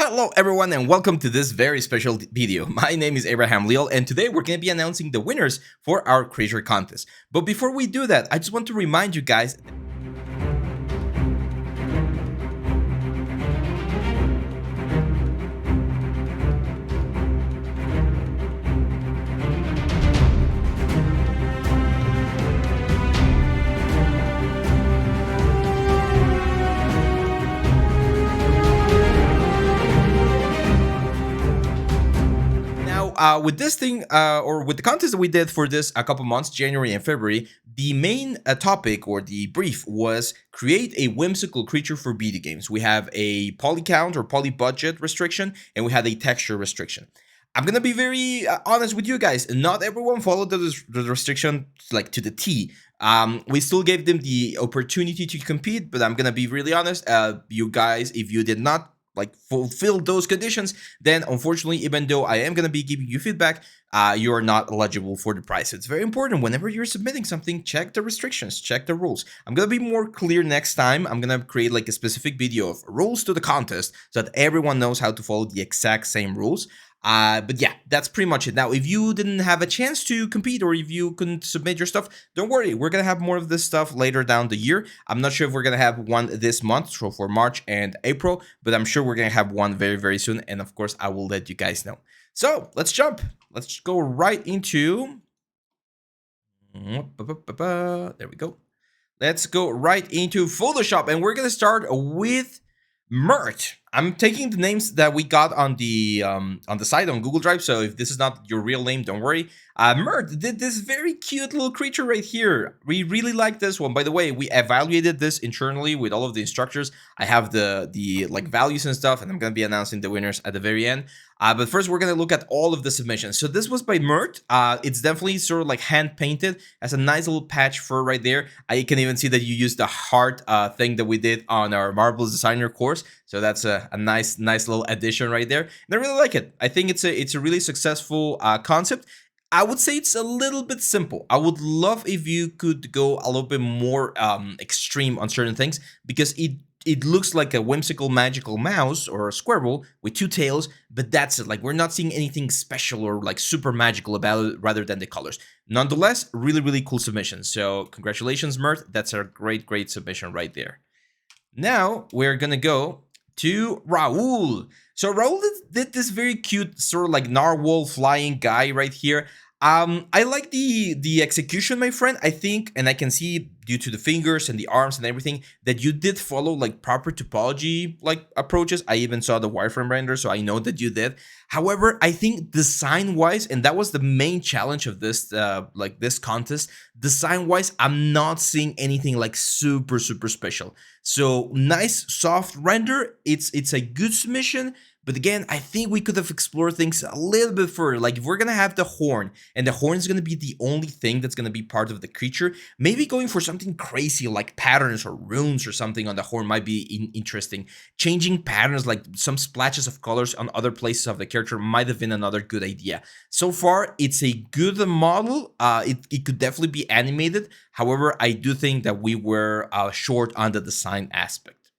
Hello everyone and welcome to this very special video. My name is Abraham Leal and today we're going to be announcing the winners for our creature contest. But before we do that, I just want to remind you guys with this thing, or with the contest that we did for this a couple months, January and February, the main topic or the brief was create a whimsical creature for video games. We have a poly count or poly budget restriction, and we had a texture restriction. I'm gonna be very honest with you guys. Not everyone followed the restriction like to the T. We still gave them the opportunity to compete, but I'm gonna be really honest. You guys, if you did not like fulfill those conditions, then unfortunately, even though I am going to be giving you feedback, you are not eligible for the prize. So it's very important whenever you're submitting something, check the restrictions, check the rules. I'm going to be more clear next time. I'm going to create like a specific video of rules to the contest so that everyone knows how to follow the exact same rules. But yeah, that's pretty much it. Now, if you didn't have a chance to compete or if you couldn't submit your stuff, don't worry. We're going to have more of this stuff later down the year. I'm not sure if we're going to have one this month, so for March and April, but I'm sure we're going to have one very, very soon. And of course, I will let you guys know. So let's jump. Let's go right into... There we go. Let's go right into Photoshop. And we're going to start with Mert. I'm taking the names that we got on the site on Google Drive, so if this is not your real name, don't worry. Mert did this very cute little creature right here. We really like this one. By the way, we evaluated this internally with all of the instructors. I have the like values and stuff, and I'm gonna be announcing the winners at the very end. But first, we're gonna look at all of the submissions. So this was by Mert. It's definitely sort of like hand painted. Has a nice little patch fur right there. I can even see that you used the heart thing that we did on our Marvelous Designer course. So that's a nice little addition right there. And I really like it. I think it's a really successful concept. I would say it's a little bit simple. I would love if you could go a little bit more extreme on certain things, because it looks like a whimsical magical mouse or a squirrel with two tails, but that's it. Like, we're not seeing anything special or like super magical about it rather than the colors. Nonetheless, really cool submission. So congratulations, Mert. That's a great submission right there. Now we're gonna go to Raul. So Raul did this very cute sort of like narwhal flying guy right here. I like the execution, my friend. I think, and I can see due to the fingers and the arms and everything, that you did follow like proper topology like approaches. I even saw the wireframe render, so I know that you did. However, I think design wise, and that was the main challenge of this like this contest, design wise, I'm not seeing anything like super special. So nice soft render. It's a good submission. But again, I think we could have explored things a little bit further. Like, if we're going to have the horn, and the horn is going to be the only thing that's going to be part of the creature, maybe going for something crazy like patterns or runes or something on the horn might be interesting. Changing patterns, like some splashes of colors on other places of the character, might have been another good idea. So far, it's a good model. It could definitely be animated. However, I do think that we were short on the design aspect.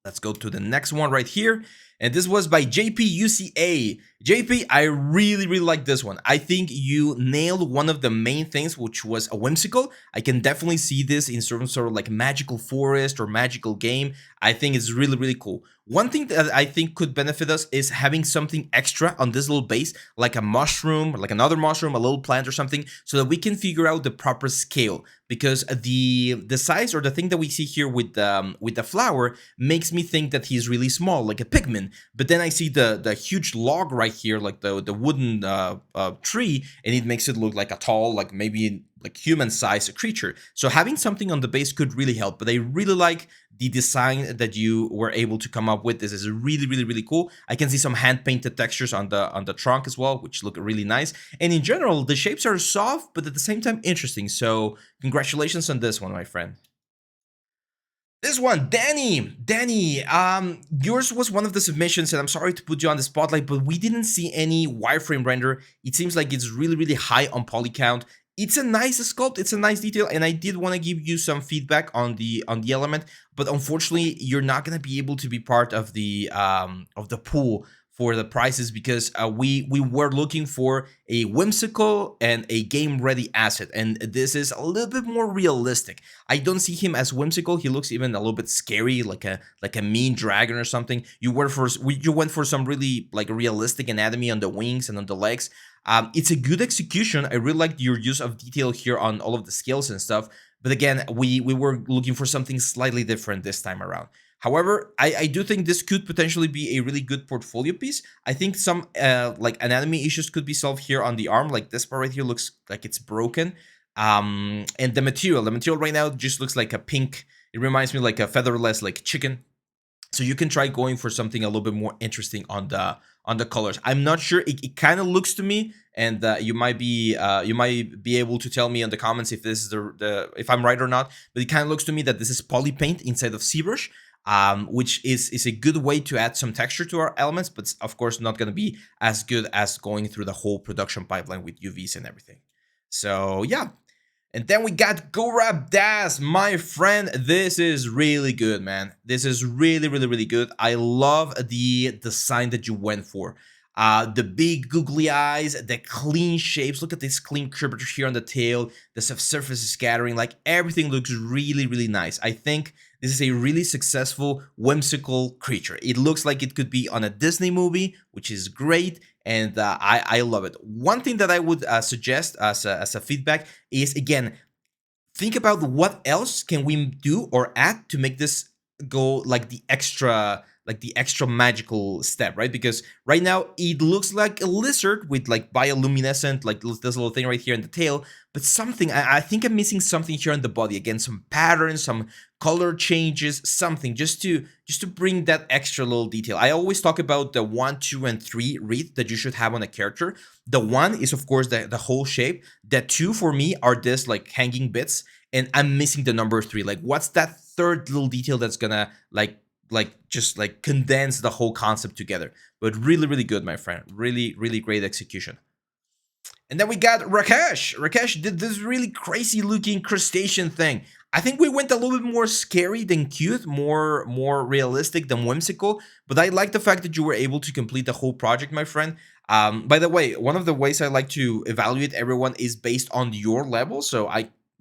Let's go to the next one right here. And this was by JPUCA. JP, I really like this one. I think you nailed one of the main things, which was a whimsical. I can definitely see this in some sort of like magical forest or magical game. I think it's really cool. One thing that I think could benefit us is having something extra on this little base, like a mushroom, like another mushroom, a little plant or something, so that we can figure out the proper scale. Because the size or the thing that we see here with the flower makes me think that he's really small, like a pigman. But then I see the huge log right here, like the wooden tree, and it makes it look like a tall, like maybe like human-sized creature. So having something on the base could really help. But I really like the design that you were able to come up with. This is really cool. I can see some hand-painted textures on the trunk as well, which look really nice. And in general, the shapes are soft, but at the same time interesting. So congratulations on this one, my friend. This one, Danny, yours was one of the submissions, and I'm sorry to put you on the spotlight, but we didn't see any wireframe render. It seems like it's really high on poly count. It's a nice sculpt, it's a nice detail, and I did want to give you some feedback on the element, but unfortunately, you're not gonna be able to be part of the pool for the prices because we were looking for a whimsical and a game ready asset, and this is a little bit more realistic. I don't see him as whimsical. He looks even a little bit scary, like a mean dragon or something. You went for some really like realistic anatomy on the wings and on the legs. It's a good execution. I really like your use of detail here on all of the scales and stuff. But again, we were looking for something slightly different this time around. However, I do think this could potentially be a really good portfolio piece. I think some like anatomy issues could be solved here on the arm. Like this part right here looks like it's broken. And the material right now just looks like a pink. It reminds me like a featherless like chicken. So you can try going for something a little bit more interesting on the colors. I'm not sure. It kind of looks to me, and you might be able to tell me in the comments if this is if I'm right or not. But it kind of looks to me that this is poly paint inside of ZBrush, which is a good way to add some texture to our elements, but it's of course not going to be as good as going through the whole production pipeline with UVs and everything. So yeah. And then we got Gorab Das, my friend. This is really good, man. This is really, really, really good. I love the design that you went for. The big googly eyes, the clean shapes. Look at this clean curvature here on the tail, the surface scattering. Like everything looks really, really nice. I think this is a really successful, whimsical creature. It looks like it could be on a Disney movie, which is great. And I love it. One thing that I would suggest as a feedback is, again, think about what else can we do or add to make this go like the extra magical step, right? Because right now it looks like a lizard with like bioluminescent, like this little thing right here in the tail, but something, I think I'm missing something here on the body. Again, some patterns, some color changes, something just to bring that extra little detail. I always talk about the 1, 2, and 3 wreath that you should have on a character. The 1 is of course the whole shape. The 2 for me are this like hanging bits, and I'm missing the number 3. Like what's that third little detail that's gonna just condense the whole concept together? But really, really good, my friend. Really, really great execution. And then we got Rakesh. Rakesh did this really crazy looking crustacean thing. I think we went a little bit more scary than cute, more realistic than whimsical. But I like the fact that you were able to complete the whole project, my friend. By the way, one of the ways I like to evaluate everyone is based on your level. So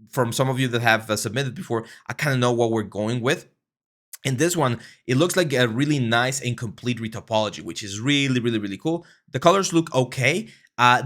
from some of you that have submitted before, I kind of know what we're going with. In this one, it looks like a really nice and complete retopology, which is really, really, really cool. The colors look okay.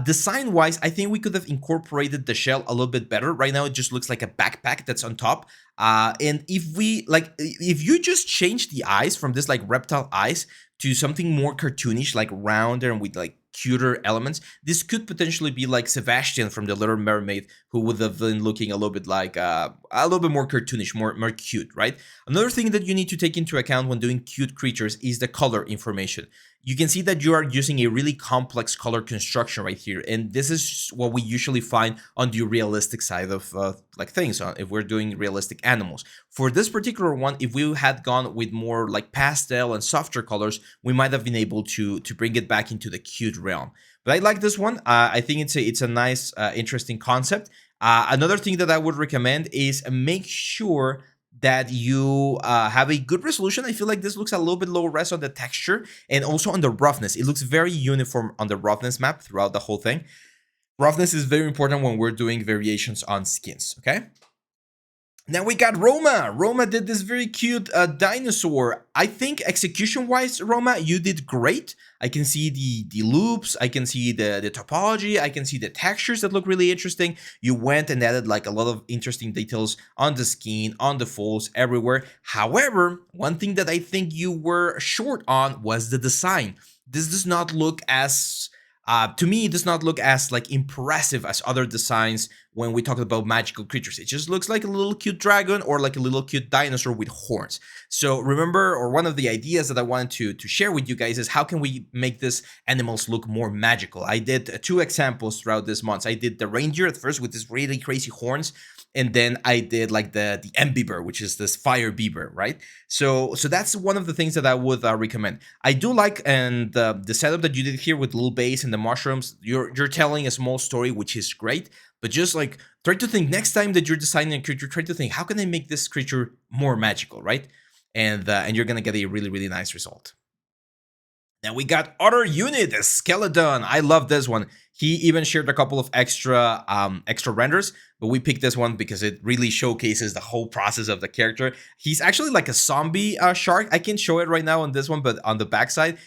Design-wise, I think we could have incorporated the shell a little bit better. Right now, it just looks like a backpack that's on top. And if you just change the eyes from this like reptile eyes to something more cartoonish, like rounder and with like cuter elements, this could potentially be like Sebastian from The Little Mermaid, who would have been looking a little bit like a little bit more cartoonish, more cute, right? Another thing that you need to take into account when doing cute creatures is the color information. You can see that you are using a really complex color construction right here, and this is what we usually find on the realistic side of like things, if we're doing realistic animals. For this particular one, if we had gone with more like pastel and softer colors, we might have been able to bring it back into the cute realm. But I like this one. I think it's a nice, interesting concept. Another thing that I would recommend is make sure that you have a good resolution. I feel like this looks a little bit low res on the texture and also on the roughness. It looks very uniform on the roughness map throughout the whole thing. Roughness is very important when we're doing variations on skins, okay? Now we got Roma. Roma did this very cute dinosaur. I think execution-wise, Roma, you did great. I can see the loops, I can see the topology, I can see the textures that look really interesting. You went and added like a lot of interesting details on the skin, on the folds, everywhere. However, one thing that I think you were short on was the design. This does not look as... to me, it does not look as like impressive as other designs when we talk about magical creatures. It just looks like a little cute dragon or like a little cute dinosaur with horns. So remember, or one of the ideas that I wanted to share with you guys is how can we make these animals look more magical? I did 2 examples throughout this month. I did the reindeer at first with these really crazy horns, and then I did like the M Beaver, which is this fire beaver, right? So that's one of the things that I would recommend. I do like and the setup that you did here with little base and the mushrooms. You're telling a small story, which is great, but just like try to think next time that you're designing a creature, try to think how can I make this creature more magical, right? And you're gonna get a really nice result. Then we got other unit, the skeleton. I love this one. He even shared a couple of extra renders, but we picked this one because it really showcases the whole process of the character. He's actually like a zombie shark. I can show it right now on this one, but on the backside,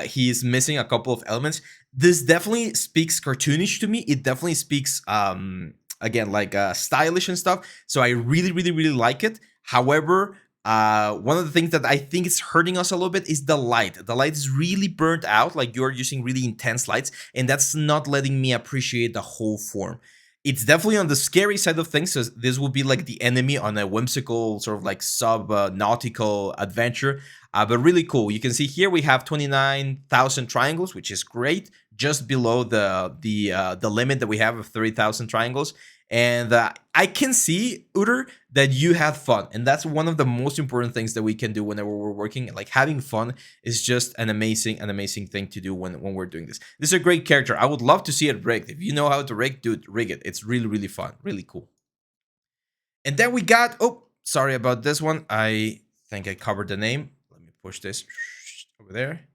he's missing a couple of elements. This definitely speaks cartoonish to me. It definitely speaks again like stylish and stuff. So I really like it. However, one of the things that I think is hurting us a little bit is the light. The light is really burnt out, like you're using really intense lights, and that's not letting me appreciate the whole form. It's definitely on the scary side of things, so this will be like the enemy on a whimsical sort of like sub-nautical adventure, but really cool. You can see here we have 29,000 triangles, which is great, just below the limit that we have of 30,000 triangles. And I can see, Uter, that you had fun. And that's one of the most important things that we can do whenever we're working. Like having fun is just an amazing thing to do when we're doing this. This is a great character. I would love to see it rigged. If you know how to rig, dude, rig it. It's really fun. Really cool. And then we got, oh, sorry about this one. I think I covered the name. Let me push this over there.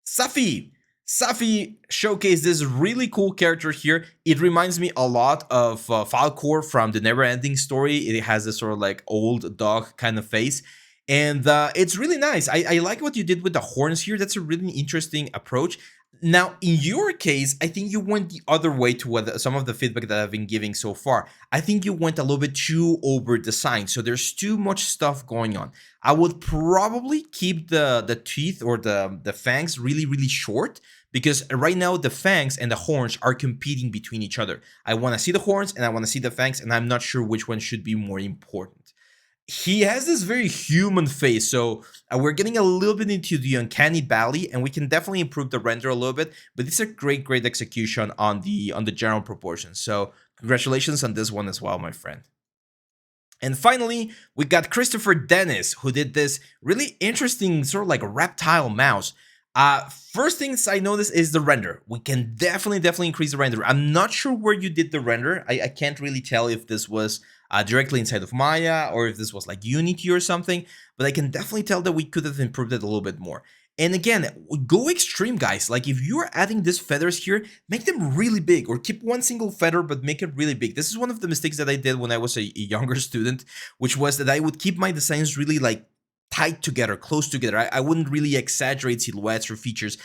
Safi. Safi showcased this really cool character here. It reminds me a lot of Falcor from the Neverending Story. It has this sort of like old dog kind of face. And it's really nice. I like what you did with the horns here. That's a really interesting approach. Now, in your case, I think you went the other way to what some of the feedback that I've been giving so far. I think you went a little bit too over designed. So there's too much stuff going on. I would probably keep the teeth or the fangs really short, because right now the fangs and the horns are competing between each other. I want to see the horns and I want to see the fangs, and I'm not sure which one should be more important. He has this very human face, so we're getting a little bit into the uncanny valley, and we can definitely improve the render a little bit, but it's a great execution on the general proportions. So congratulations on this one as well, my friend. And finally, we got Christopher Dennis, who did this really interesting sort of like a reptile mouse. First things I noticed is the render. We can definitely increase the render. I'm not sure where you did the render. I can't really tell if this was directly inside of Maya or if this was like Unity or something, but I can definitely tell that we could have improved it a little bit more. And again, go extreme, guys. Like if you're adding these feathers here, make them really big, or keep one single feather but make it really big. This is one of the mistakes that I did when I was a younger student, which was that I would keep my designs really like tight together, close together. I wouldn't really exaggerate silhouettes or features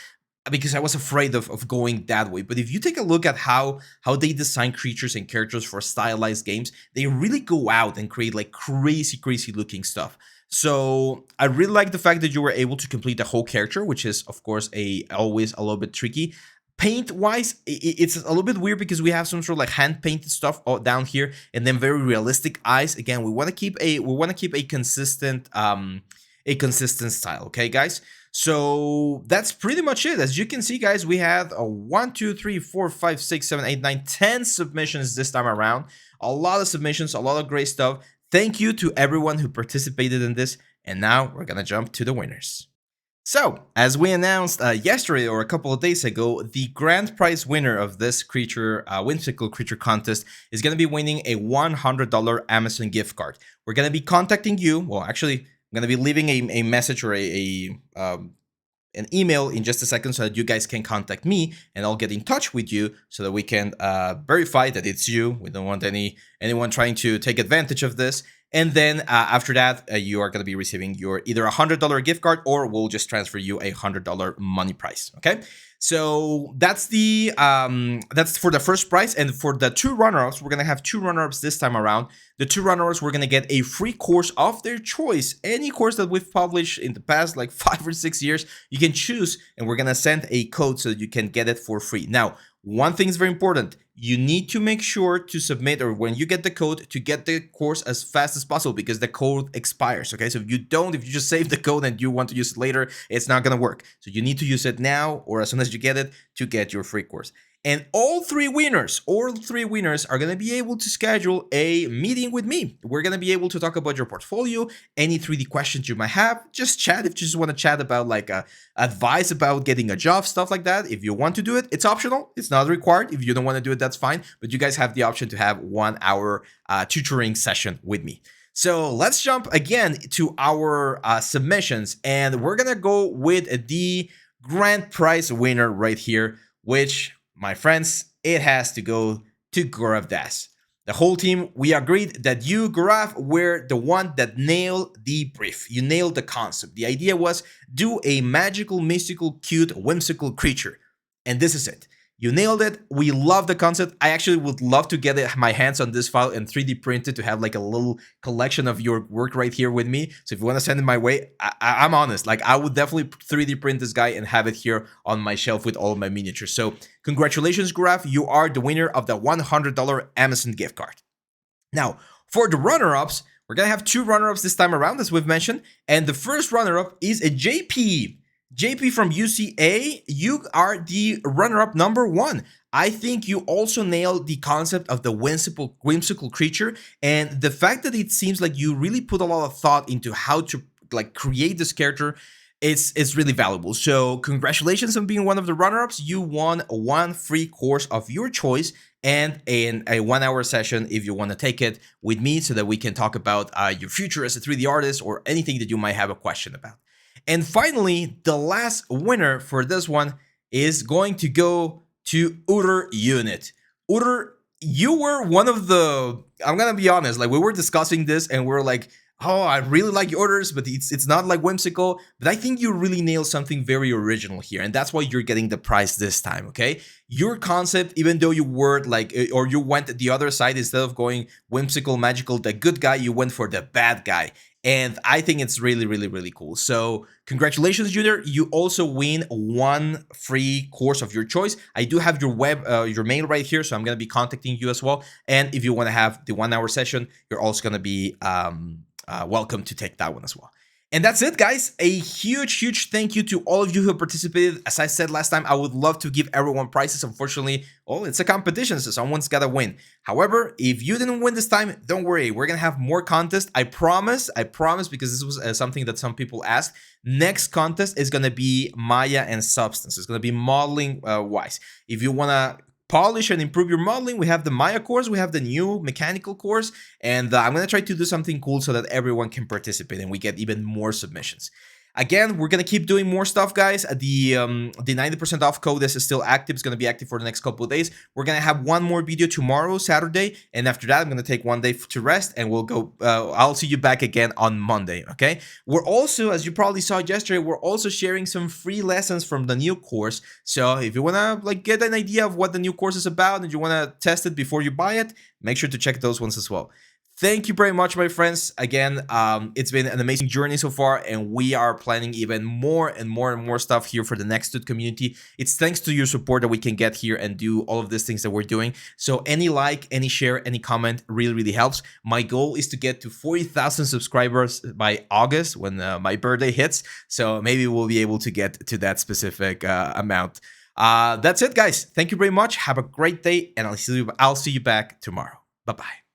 because I was afraid of going that way. But if you take a look at how they design creatures and characters for stylized games, they really go out and create like crazy looking stuff. So I really like the fact that you were able to complete the whole character, which is of course always a little bit tricky. Paint wise, it's a little bit weird because we have some sort of like hand painted stuff down here, and then very realistic eyes. Again, we want to keep a consistent style. Okay, guys. So that's pretty much it. As you can see, guys, we had 1, 2, 3, 4, 5, 6, 7, 8, 9, 10 submissions this time around. A lot of submissions, a lot of great stuff. Thank you to everyone who participated in this. And now we're gonna jump to the winners. So, as we announced yesterday or a couple of days ago, the grand prize winner of this creature, whimsical creature contest, is going to be winning a $100 Amazon gift card. We're going to be contacting you. Well, actually, I'm going to be leaving a message or an email in just a second so that you guys can contact me, and I'll get in touch with you so that we can verify that it's you. We don't want anyone trying to take advantage of this. And then after that, you are going to be receiving your either $100 gift card, or we'll just transfer you a $100 money prize. Okay, so that's for the first prize. And for the two runner-ups, we're going to have two runner-ups this time around. The two runner-ups, we're going to get a free course of their choice. Any course that we've published in the past like 5 or 6 years, you can choose, and we're going to send a code so that you can get it for free. Now, one thing is very important. You need to make sure to submit, or when you get the code, to get the course as fast as possible, because the code expires. Okay, so if you just save the code and you want to use it later, it's not going to work. So you need to use it now or as soon as you get it to get your free course. And all three winners are going to be able to schedule a meeting with me. We're going to be able to talk about your portfolio, any 3D questions you might have, just chat if you just want to chat about like advice about getting a job, stuff like that. If you want to do it, it's optional. It's not required. If you don't want to do it, that's fine. But you guys have the option to have 1 hour tutoring session with me. So let's jump again to our submissions, and we're going to go with the grand prize winner right here, which, my friends, it has to go to Gaurav Das. The whole team, we agreed that you, Gaurav, were the one that nailed the brief. You nailed the concept. The idea was do a magical, mystical, cute, whimsical creature. And this is it. You nailed it. We love the concept. I actually would love to get my hands on this file and 3D print it to have like a little collection of your work right here with me. So if you want to send it my way, I'm honest. Like I would definitely 3D print this guy and have it here on my shelf with all of my miniatures. So congratulations, Gaurav. You are the winner of the $100 Amazon gift card. Now, for the runner-ups, we're going to have 2 runner-ups this time around, as we've mentioned. And the first runner-up is a JP. JP from UCA, you are the runner-up number 1. I think you also nailed the concept of the whimsical creature, and the fact that it seems like you really put a lot of thought into how to like create this character is really valuable. So congratulations on being one of the runner-ups. You won 1 free course of your choice and a 1 hour session if you want to take it with me so that we can talk about your future as a 3D artist or anything that you might have a question about. And finally, the last winner for this one is going to go to Utter Unit. Utter, you were one of the, I'm going to be honest, like we were discussing this and we're like, oh, I really like your orders, but it's not like whimsical. But I think you really nailed something very original here. And that's why you're getting the prize this time, okay? Your concept, even though you were like, or you went the other side, instead of going whimsical, magical, the good guy, you went for the bad guy. And I think it's really, really, really cool. So congratulations, Junior. You also win 1 free course of your choice. I do have your your mail right here, so I'm going to be contacting you as well. And if you want to have the 1 hour session, you're also going to be welcome to take that one as well. And that's it, guys. A huge thank you to all of you who participated. As I said last time, I would love to give everyone prizes. Unfortunately, well, it's a competition, so someone's got to win. However, if you didn't win this time, don't worry. We're going to have more contests. I promise, because this was something that some people asked. Next contest is going to be Maya and Substance. It's going to be modeling wise. If you want to polish and improve your modeling, we have the Maya course, we have the new mechanical course, and I'm going to try to do something cool so that everyone can participate and we get even more submissions. Again, we're going to keep doing more stuff, guys. The 90% off code is still active. It's going to be active for the next couple of days. We're going to have 1 more video tomorrow, Saturday, and after that, I'm going to take 1 day to rest, and we'll go. I'll see you back again on Monday, okay? We're also, as you probably saw yesterday, we're also sharing some free lessons from the new course. So if you want to like get an idea of what the new course is about and you want to test it before you buy it, make sure to check those ones as well. Thank you very much, my friends. Again, it's been an amazing journey so far, and we are planning even more and more stuff here for the Next Dude community. It's thanks to your support that we can get here and do all of these things that we're doing. So any like, any share, any comment really helps. My goal is to get to 40,000 subscribers by August when my birthday hits. So maybe we'll be able to get to that specific amount. That's it, guys. Thank you very much. Have a great day, and I'll see you back tomorrow. Bye-bye.